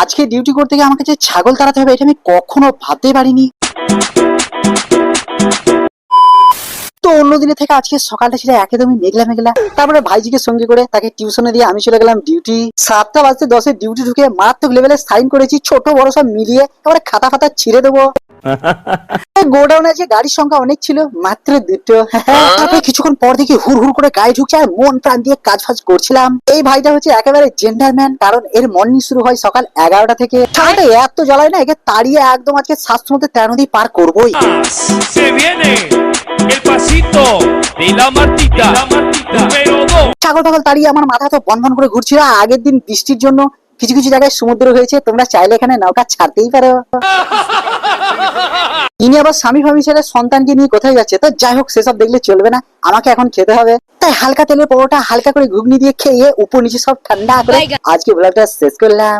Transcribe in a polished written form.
আজকে ডিউটি করতে গিয়ে আমাকে যে ছাগল তাড়াতে হবে এটা আমি কখনো ভাবতেই পারিনি। তো অন্যদিনে থেকে আজকে সকালটা ছিল একদমই মেঘলা মেঘলা। তারপরে ভাইজিকে সঙ্গে করে তাকে টিউশনে দিয়ে আমি চলে গেলাম ডিউটি। 7:10 ডিউটি ঢুকে মারাত্মক লেভেলে সাইন করেছি, ছোট বড় সব মিলিয়ে। এবারে খাতা ফাতা ছিঁড়ে দেবো। গোডাউনে আছে গাড়ির সংখ্যা অনেক ছিল, মাত্র 2টো। তারপরে কিছুক্ষণ পর দেখি হুড় হুড় করে গাড়ি ঢুকছে আর মন প্রাণ দিয়ে কাজ ফাজ করছিলাম। এই ভাইটা হচ্ছে একেবারে জেন্টালম্যান, কারণ এর মর্নিং শুরু হয় সকাল 11টা থেকে। ঠান্ডাটা এত জ্বালায় না, একে তাড়িয়ে একদম আজকে 7 মধ্যে 13 নদী পার করবোই। ছাগল পাগল তাড়িয়ে আমার মাথা তো বনবন করে ঘুরছিল। আগের দিন বৃষ্টির জন্য কিছু কিছু জায়গায় সমুদ্র হয়েছে, তোমরা চাইলে এখানে নৌকা ছাড়তেই পারো। ইনি আবার স্বামী ফামি ছেড়ে সন্তানকে নিয়ে কোথায় যাচ্ছে, তো যাই হোক সেসব দেখলে চলবে না, আমাকে এখন খেতে হবে। তাই হালকা তেলের পরোটা হালকা করে ঘুগনি দিয়ে খেয়ে উপর নিচে সব ঠান্ডা করে আজকে ব্লগটা শেষ করলাম।